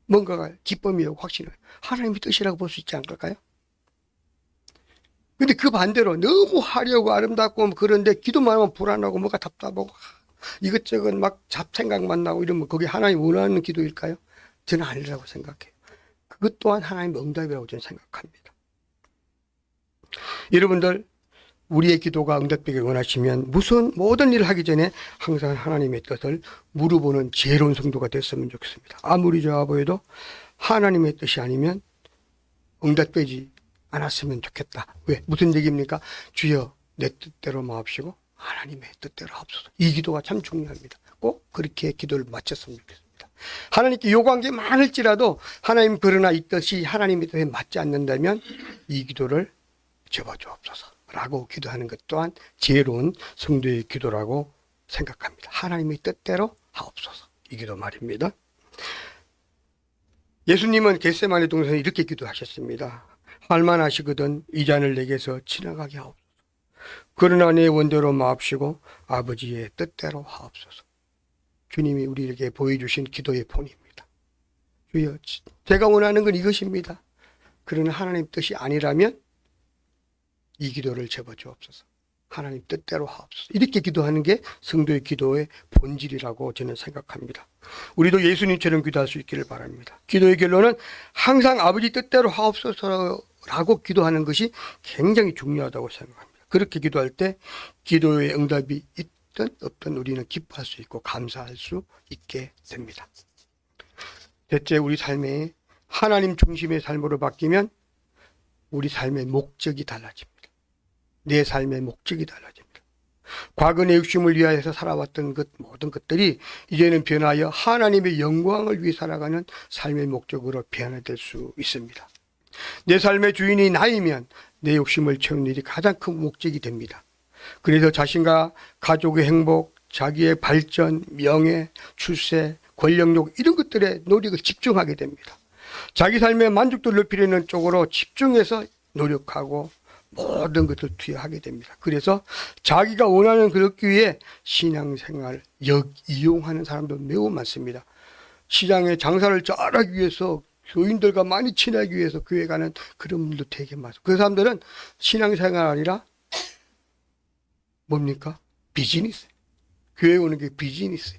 뭔가가 기쁨이 오고 확신이 와요. 하나님의 뜻이라고 볼 수 있지 않을까요? 근데 그 반대로 너무 화려하고 아름답고 그런데 기도만 하면 불안하고 뭐가 답답하고 이것저것 막 잡생각만 나고 이러면 그게 하나님 원하는 기도일까요? 저는 아니라고 생각해요. 그것 또한 하나님의 응답이라고 저는 생각합니다. 여러분들 우리의 기도가 응답되길 원하시면 모든 일을 하기 전에 항상 하나님의 뜻을 물어보는 지혜로운 성도가 됐으면 좋겠습니다. 아무리 좋아 보여도 하나님의 뜻이 아니면 응답되지 않았으면 좋겠다. 왜? 무슨 얘기입니까? 주여 내 뜻대로 마옵시고 하나님의 뜻대로 하옵소서. 이 기도가 참 중요합니다. 꼭 그렇게 기도를 마쳤으면 좋겠습니다. 하나님께 요구한 게 많을지라도 하나님 그러나 이 뜻이 하나님의 뜻에 맞지 않는다면 이 기도를 접어주옵소서 라고 기도하는 것 또한 지혜로운 성도의 기도라고 생각합니다. 하나님의 뜻대로 하옵소서. 이 기도 말입니다. 예수님은 겟세마네 동산에 이렇게 기도하셨습니다. 할만하시거든 이 잔을 내게서 지나가게 하옵소서. 그러나 내 원대로 마옵시고 아버지의 뜻대로 하옵소서. 주님이 우리에게 보여주신 기도의 본입니다. 주여 제가 원하는 건 이것입니다. 그러나 하나님 뜻이 아니라면 이 기도를 접어주옵소서. 하나님 뜻대로 하옵소서. 이렇게 기도하는 게 성도의 기도의 본질이라고 저는 생각합니다. 우리도 예수님처럼 기도할 수 있기를 바랍니다. 기도의 결론은 항상 아버지 뜻대로 하옵소서라고 기도하는 것이 굉장히 중요하다고 생각합니다. 그렇게 기도할 때 기도의 응답이 있든 없든 우리는 기뻐할 수 있고 감사할 수 있게 됩니다. 대체 우리 삶에 하나님 중심의 삶으로 바뀌면 우리 삶의 목적이 달라집니다. 내 삶의 목적이 달라집니다. 과거 내 욕심을 위하여서 살아왔던 모든 것들이 이제는 변하여 하나님의 영광을 위해 살아가는 삶의 목적으로 변화될 수 있습니다. 내 삶의 주인이 나이면 내 욕심을 채우는 일이 가장 큰 목적이 됩니다. 그래서 자신과 가족의 행복, 자기의 발전, 명예, 출세, 권력욕 이런 것들에 노력을 집중하게 됩니다. 자기 삶의 만족도를 높이려는 쪽으로 집중해서 노력하고 모든 것을 투여하게 됩니다. 그래서 자기가 원하는 걸 얻기 위해 신앙생활을 이용하는 사람도 매우 많습니다. 시장에 장사를 잘하기 위해서 교인들과 많이 친하기 위해서 교회 가는 그런 분도 되게 많아요. 그 사람들은 신앙생활 아니라 뭡니까? 비즈니스. 교회 오는 게 비즈니스.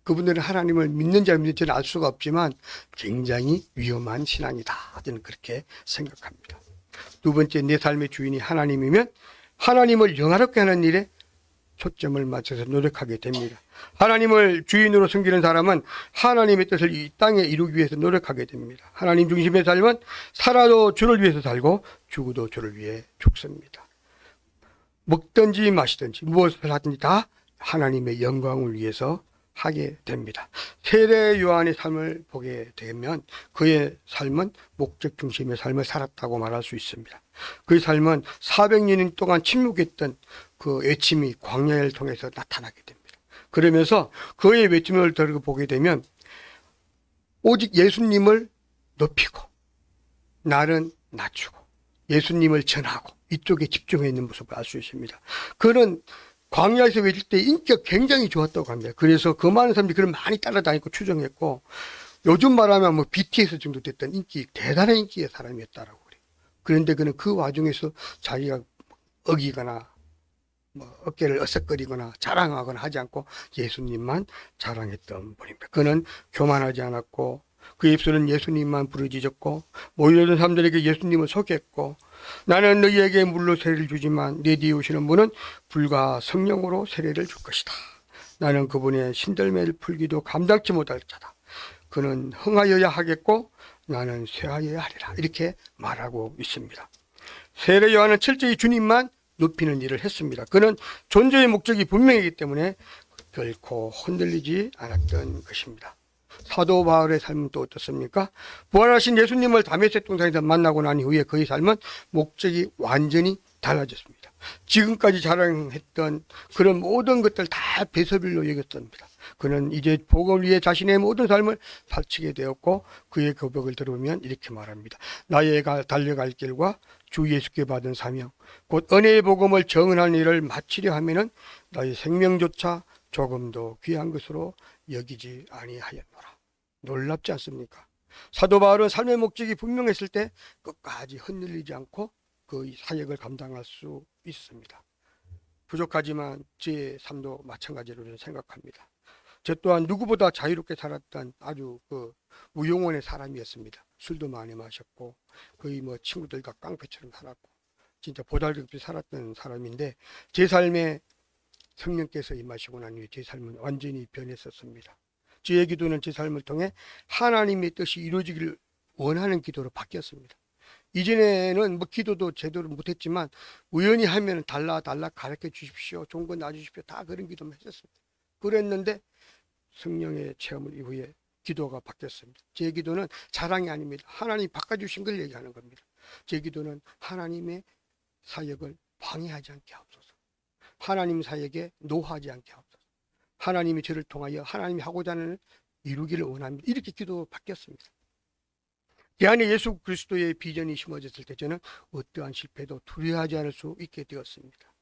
그분들은 하나님을 믿는지 안 믿는지는 알 수가 없지만 굉장히 위험한 신앙이다. 저는 그렇게 생각합니다. 두 번째, 내 삶의 주인이 하나님이면 하나님을 영화롭게 하는 일에 초점을 맞춰서 노력하게 됩니다. 하나님을 주인으로 섬기는 사람은 하나님의 뜻을 이 땅에 이루기 위해서 노력하게 됩니다. 하나님 중심의 삶은 살아도 주를 위해서 살고 죽어도 주를 위해 죽습니다. 먹든지 마시든지 무엇을 하든지 다 하나님의 영광을 위해서 하게 됩니다. 세례 요한의 삶을 보게 되면 그의 삶은 목적 중심의 삶을 살았다고 말할 수 있습니다. 그의 삶은 400년 동안 침묵했던 그 외침이 광야를 통해서 나타나게 됩니다. 그러면서 그의 외침을 들어보게 되면 오직 예수님을 높이고 나는 낮추고 예수님을 전하고 이쪽에 집중해 있는 모습을 알 수 있습니다. 그는 광야에서 외칠 때 인기가 굉장히 좋았다고 합니다. 그래서 그 많은 사람들이 그를 많이 따라다니고 추종했고 요즘 말하면 뭐 BTS 정도 됐던 대단한 인기의 사람이었다라고 그래요. 그런데 그는 그 와중에서 자기가 어기거나 뭐 어깨를 어색거리거나 자랑하거나 하지 않고 예수님만 자랑했던 분입니다. 그는 교만하지 않았고 그 입술은 예수님만 부르짖었고 모여든 사람들에게 예수님을 소개했고 나는 너희에게 물로 세례를 주지만 내 뒤에 오시는 분은 불과 성령으로 세례를 줄 것이다. 나는 그분의 신들매를 풀기도 감당치 못할 자다. 그는 흥하여야 하겠고 나는 쇠하여야 하리라. 이렇게 말하고 있습니다. 세례 요한은 철저히 주님만 높이는 일을 했습니다. 그는 존재의 목적이 분명하기 때문에 결코 흔들리지 않았던 것입니다. 사도 바울의 삶은 또 어떻습니까? 부활하신 예수님을 다메섹 동산에서 만나고 난 이후에 그의 삶은 목적이 완전히 달라졌습니다. 지금까지 자랑했던 그런 모든 것들 다 배설물로 여겼습니다. 그는 이제 복음을 위해 자신의 모든 삶을 바치게 되었고 그의 고백을 들어보면 이렇게 말합니다. 나의 달려갈 길과 주 예수께 받은 사명 곧 은혜의 복음을 정언하는 일을 마치려 하면은 나의 생명조차 조금도 귀한 것으로 여기지 아니하였노라. 놀랍지 않습니까? 사도 바울은 삶의 목적이 분명했을 때 끝까지 흔들리지 않고 그 사역을 감당할 수 있습니다. 부족하지만 제 삶도 마찬가지로 저는 생각합니다. 저 또한 누구보다 자유롭게 살았던 아주 무용원의 사람이었습니다. 술도 많이 마셨고 거의 친구들과 깡패처럼 살았고 진짜 보잘것없이 살았던 사람인데 제 삶에 성령께서 임하시고 난 후에 제 삶은 완전히 변했었습니다. 저의 기도는 제 삶을 통해 하나님의 뜻이 이루어지기를 원하는 기도로 바뀌었습니다. 이전에는 기도도 제대로 못했지만 우연히 하면 달라 가르쳐 주십시오. 좋은 거 놔주십시오. 다 그런 기도만 했었습니다. 그랬는데 성령의 체험을 이후에 기도가 바뀌었습니다. 제 기도는 자랑이 아닙니다. 하나님이 바꿔주신 걸 얘기하는 겁니다. 제 기도는 하나님의 사역을 방해하지 않게 하옵소서. 하나님 사역에 노하지 않게 하옵소서. 하나님이 저를 통하여 하나님이 하고자 하는 이루기를 원합니다. 이렇게 기도 바뀌었습니다. 제 안에 예수 그리스도의 비전이 심어졌을 때 저는 어떠한 실패도 두려워하지 않을 수 있게 되었습니다.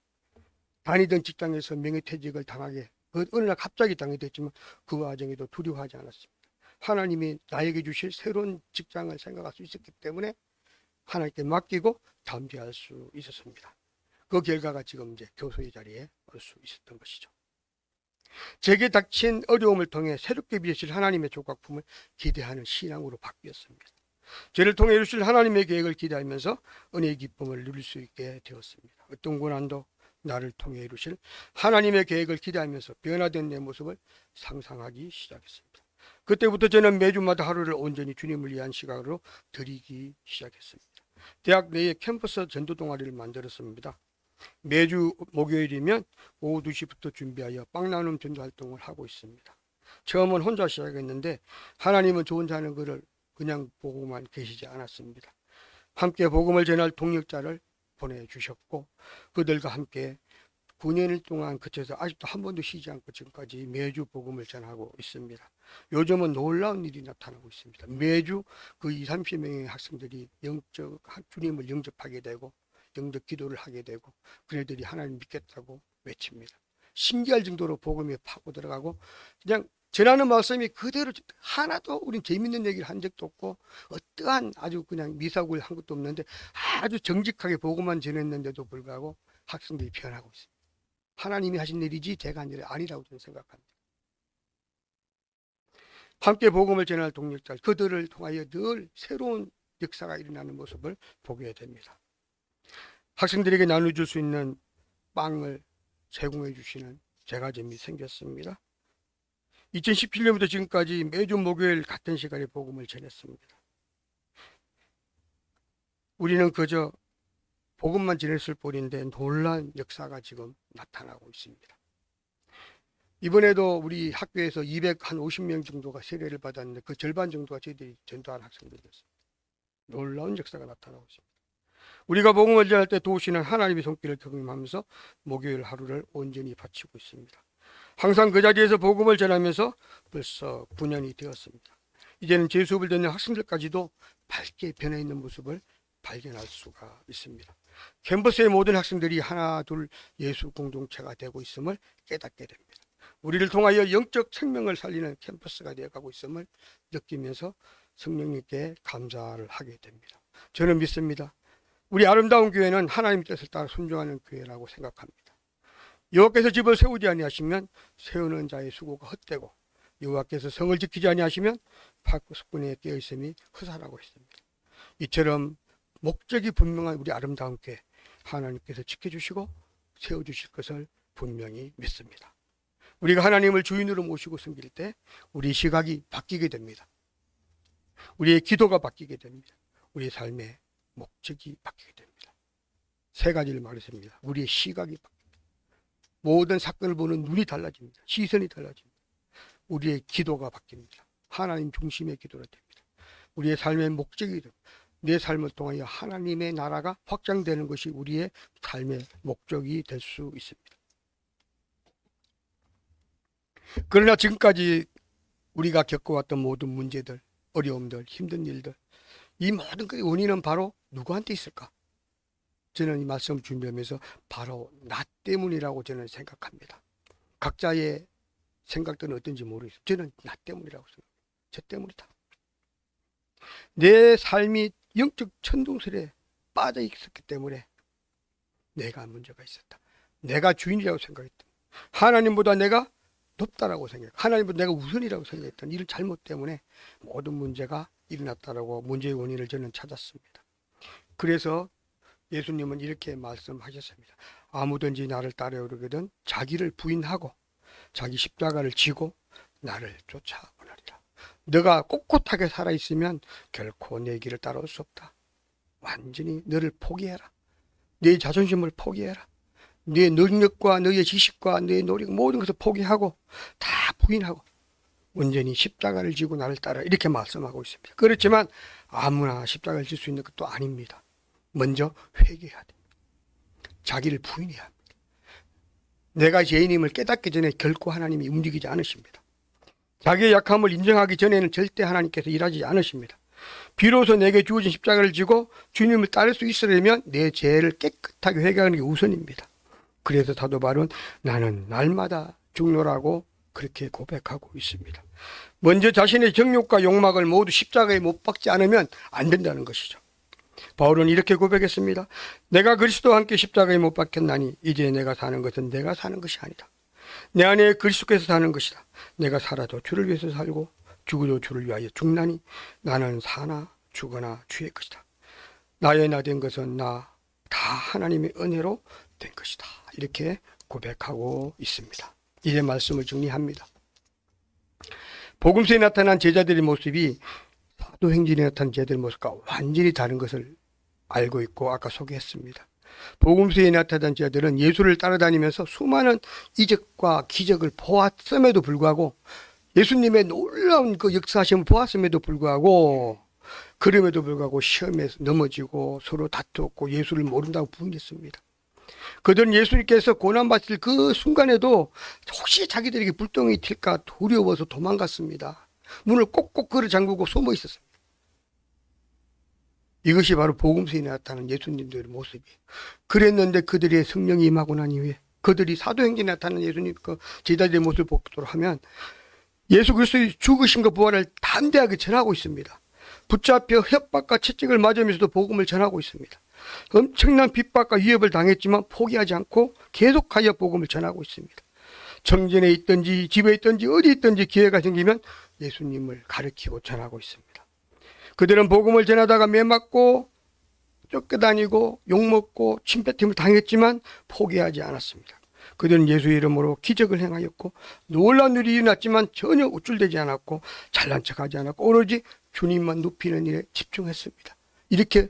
다니던 직장에서 명예퇴직을 당하게 어느 날 갑자기 당하게 됐지만 그 과정에도 두려워하지 않았습니다. 하나님이 나에게 주실 새로운 직장을 생각할 수 있었기 때문에 하나님께 맡기고 담대할 수 있었습니다. 그 결과가 지금 이제 교수의 자리에 올 수 있었던 것이죠. 제게 닥친 어려움을 통해 새롭게 빚으실 하나님의 조각품을 기대하는 신앙으로 바뀌었습니다. 저를 통해 이루실 하나님의 계획을 기대하면서 은혜의 기쁨을 누릴 수 있게 되었습니다. 어떤 고난도 나를 통해 이루실 하나님의 계획을 기대하면서 변화된 내 모습을 상상하기 시작했습니다. 그때부터 저는 매주마다 하루를 온전히 주님을 위한 시간으로 드리기 시작했습니다. 대학 내에 캠퍼스 전도 동아리를 만들었습니다. 매주 목요일이면 오후 2시부터 준비하여 빵 나눔 전도 활동을 하고 있습니다. 처음은 혼자 시작했는데 하나님은 저 혼자 하는 것을 그냥 보고만 계시지 않았습니다. 함께 복음을 전할 동역자를 보내주셨고 그들과 함께 9년 동안 그쳐서 아직도 한 번도 쉬지 않고 지금까지 매주 복음을 전하고 있습니다. 요즘은 놀라운 일이 나타나고 있습니다. 매주 그 20, 30명의 학생들이 주님을 영접하게 되고 영접 기도를 하게 되고 그네들이 하나님 믿겠다고 외칩니다. 신기할 정도로 복음에 파고 들어가고 그냥 전하는 말씀이 그대로 하나도 우린 재밌는 얘기를 한 적도 없고 어떠한 아주 그냥 미사구를 한 것도 없는데 아주 정직하게 복음만 전했는데도 불구하고 학생들이 변하고 있습니다. 하나님이 하신 일이지 제가 한 일이 아니라고 저는 생각합니다. 함께 복음을 전할 동력자 그들을 통하여 늘 새로운 역사가 일어나는 모습을 보게 됩니다. 학생들에게 나눠줄 수 있는 빵을 제공해 주시는 제과점이 생겼습니다. 2017년부터 지금까지 매주 목요일 같은 시간에 복음을 전했습니다. 우리는 그저 복음만 전했을 뿐인데 놀라운 역사가 지금 나타나고 있습니다. 이번에도 우리 학교에서 250명 정도가 세례를 받았는데 그 절반 정도가 저희들이 전도한 학생들이었습니다. 놀라운 역사가 나타나고 있습니다. 우리가 복음을 전할 때 도우시는 하나님의 손길을 경험하면서 목요일 하루를 온전히 바치고 있습니다. 항상 그 자리에서 복음을 전하면서 벌써 9년이 되었습니다. 이제는 제 수업을 듣는 학생들까지도 밝게 변해 있는 모습을 발견할 수가 있습니다. 캠퍼스의 모든 학생들이 하나 둘 예수 공동체가 되고 있음을 깨닫게 됩니다. 우리를 통하여 영적 생명을 살리는 캠퍼스가 되어가고 있음을 느끼면서 성령님께 감사를 하게 됩니다. 저는 믿습니다. 우리 아름다운 교회는 하나님 뜻을 따라 순종하는 교회라고 생각합니다. 여호와께서 집을 세우지 아니하시면 세우는 자의 수고가 헛되고 여호와께서 성을 지키지 아니하시면 파수꾼의 깨어있음이 허사라고 했습니다. 이처럼 목적이 분명한 우리 아름다운 교회 하나님께서 지켜주시고 세워주실 것을 분명히 믿습니다. 우리가 하나님을 주인으로 모시고 섬길 때 우리 시각이 바뀌게 됩니다. 우리의 기도가 바뀌게 됩니다. 우리의 삶의 목적이 바뀌게 됩니다. 세 가지를 말했습니다. 우리의 시각이 바뀝니다. 모든 사건을 보는 눈이 달라집니다. 시선이 달라집니다. 우리의 기도가 바뀝니다. 하나님 중심의 기도가 됩니다. 우리의 삶의 목적이 됩니다. 내 삶을 통하여 하나님의 나라가 확장되는 것이 우리의 삶의 목적이 될 수 있습니다. 그러나 지금까지 우리가 겪어왔던 모든 문제들, 어려움들, 힘든 일들, 이 모든 것의 원인은 바로 누구한테 있을까? 저는 이 말씀 준비하면서 바로 나 때문이라고 저는 생각합니다. 각자의 생각들은 어떤지 모르겠어요. 저는 나 때문이라고 생각합니다. 저 때문이다. 내 삶이 영적 천둥설에 빠져 있었기 때문에 내가 문제가 있었다. 내가 주인이라고 생각했다. 하나님보다 내가 높다라고 생각, 하나님보다 내가 우선이라고 생각했던 이런 잘못 때문에 모든 문제가 일어났다라고 문제의 원인을 저는 찾았습니다. 그래서 예수님은 이렇게 말씀하셨습니다. 아무든지 나를 따라오려거든 자기를 부인하고 자기 십자가를 지고 나를 쫓아오느니라. 너가 꼿꼿하게 살아있으면 결코 내 길을 따라올 수 없다. 완전히 너를 포기해라. 내 자존심을 포기해라. 내 능력과 너의 지식과 너의 노력 모든 것을 포기하고 다 부인하고 온전히 십자가를 지고 나를 따라 이렇게 말씀하고 있습니다. 그렇지만 아무나 십자가를 질 수 있는 것도 아닙니다. 먼저 회개해야 됩니다. 자기를 부인해야 합니다. 내가 죄인임을 깨닫기 전에 결코 하나님이 움직이지 않으십니다. 자기의 약함을 인정하기 전에는 절대 하나님께서 일하지 않으십니다. 비로소 내게 주어진 십자가를 지고 주님을 따를 수 있으려면 내 죄를 깨끗하게 회개하는 게 우선입니다. 그래서 사도 바울은 나는 날마다 죽노라고 그렇게 고백하고 있습니다. 먼저 자신의 정욕과 욕망을 모두 십자가에 못 박지 않으면 안 된다는 것이죠. 바울은 이렇게 고백했습니다. 내가 그리스도와 함께 십자가에 못 박혔나니 이제 내가 사는 것은 내가 사는 것이 아니다. 내 안에 그리스도께서 사는 것이다. 내가 살아도 주를 위해서 살고 죽어도 주를 위하여 죽나니 나는 사나 죽거나 주의 것이다. 나의 나 된 것은 나 다 하나님의 은혜로 된 것이다. 이렇게 고백하고 있습니다. 이제 말씀을 정리합니다. 복음서에 나타난 제자들의 모습이 사도행전에 나타난 제자들의 모습과 완전히 다른 것을 알고 있고 아까 소개했습니다. 복음서에 나타난 제자들은 예수를 따라다니면서 수많은 이적과 기적을 보았음에도 불구하고 예수님의 놀라운 그 역사하심을 보았음에도 불구하고 그럼에도 불구하고 시험에서 넘어지고 서로 다투었고 예수를 모른다고 부인했습니다. 그들은 예수님께서 고난받을 그 순간에도 혹시 자기들에게 불똥이 튈까 두려워서 도망갔습니다. 문을 꼭꼭 걸어 잠그고 숨어 있었습니다. 이것이 바로 복음서에 나타나는 예수님들의 모습이에요. 그랬는데 그들의 성령이 임하고 난 이후에 그들이 사도행전에 나타나는 예수님 그 제자들의 모습을 보도록 하면 예수 그리스도의 죽으심과 부활을 담대하게 전하고 있습니다. 붙잡혀 협박과 채찍을 맞으면서도 복음을 전하고 있습니다. 엄청난 핍박과 위협을 당했지만 포기하지 않고 계속하여 복음을 전하고 있습니다. 청전에 있든지 집에 있든지 어디 있든지 기회가 생기면 예수님을 가르치고 전하고 있습니다. 그들은 복음을 전하다가 매맞고 쫓겨다니고 욕먹고 침뱉음을 당했지만 포기하지 않았습니다. 그들은 예수의 이름으로 기적을 행하였고 놀라운 일이 일어났지만 전혀 우쭐대지 않았고 잘난 척하지 않았고 오로지 주님만 높이는 일에 집중했습니다. 이렇게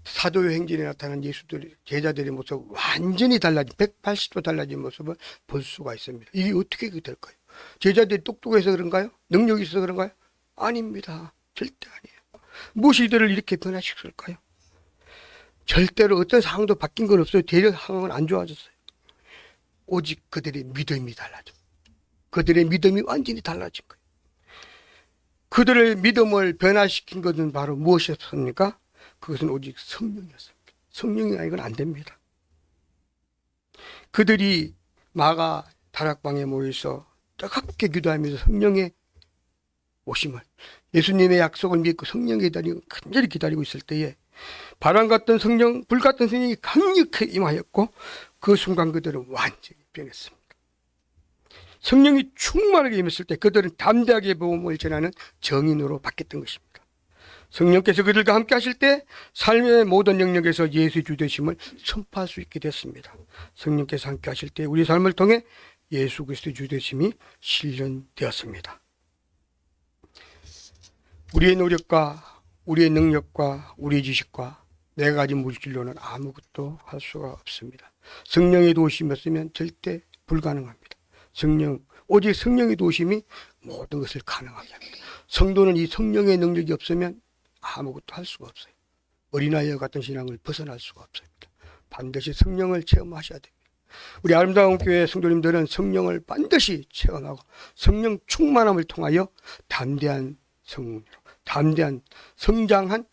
사도행전에 나타난 예수들 제자들의 모습 완전히 달라진 180도 달라진 모습을 볼 수가 있습니다. 이게 어떻게 될까요? 제자들이 똑똑해서 그런가요? 능력이 있어서 그런가요? 아닙니다. 절대 아니에요. 무엇이 이들을 이렇게 변화시켰을까요? 절대로 어떤 상황도 바뀐 건 없어요. 대려 상황은 안 좋아졌어요. 오직 그들의 믿음이 달라져. 그들의 믿음이 완전히 달라진 거예요. 그들의 믿음을 변화시킨 것은 바로 무엇이었습니까? 그것은 오직 성령이었습니다. 성령이 아니고는 안 됩니다. 그들이 마가 다락방에 모여서 뜨겁게 기도하면서 성령의 오심을 예수님의 약속을 믿고 성령 기다리고 간절히 기다리고 있을 때에 바람 같던 성령, 불 같은 성령이 강력하게 임하였고 그 순간 그들은 완전히 변했습니다. 성령이 충만하게 임했을 때 그들은 담대하게 복음을 전하는 정인으로 바뀌었던 것입니다. 성령께서 그들과 함께 하실 때 삶의 모든 영역에서 예수의 주되심을 선포할 수 있게 됐습니다. 성령께서 함께 하실 때 우리 삶을 통해 예수 그리스도의 주되심이 실현되었습니다. 우리의 노력과 우리의 능력과 우리의 지식과 네 가지 물질로는 아무것도 할 수가 없습니다. 성령의 도우심이 없으면 절대 불가능합니다. 오직 성령의 도우심이 모든 것을 가능하게 합니다. 성도는 이 성령의 능력이 없으면 아무것도 할 수가 없어요. 어린아이와 같은 신앙을 벗어날 수가 없습니다. 반드시 성령을 체험하셔야 됩니다. 우리 아름다운 교회 성도님들은 성령을 반드시 체험하고 성령 충만함을 통하여 담대한 성장한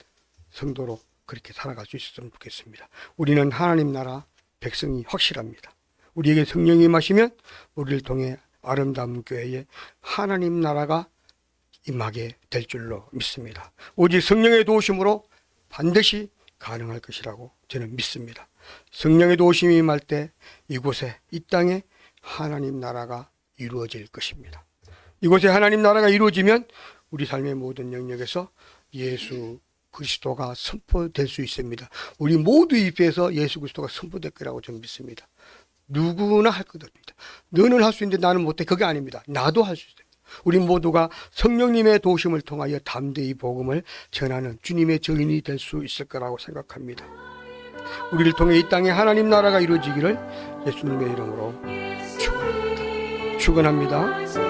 성도로 그렇게 살아갈 수 있었으면 좋겠습니다. 우리는 하나님 나라 백성이 확실합니다. 우리에게 성령이 임하시면 우리를 통해 아름다운 교회에 하나님 나라가 임하게 될 줄로 믿습니다. 오직 성령의 도우심으로 반드시 가능할 것이라고 저는 믿습니다. 성령의 도우심이 임할 때 이곳에, 이 땅에 하나님 나라가 이루어질 것입니다. 이곳에 하나님 나라가 이루어지면 우리 삶의 모든 영역에서 예수 그리스도가 선포될 수 있습니다. 우리 모두 입에서 예수 그리스도가 선포될 거라고 저는 믿습니다. 누구나 할 것입니다. 너는 할 수 있는데 나는 못해. 그게 아닙니다. 나도 할 수 있어요. 우리 모두가 성령님의 도우심을 통하여 담대히 복음을 전하는 주님의 증인이 될 수 있을 거라고 생각합니다. 우리를 통해 이 땅에 하나님 나라가 이루어지기를 예수님의 이름으로 축원합니다.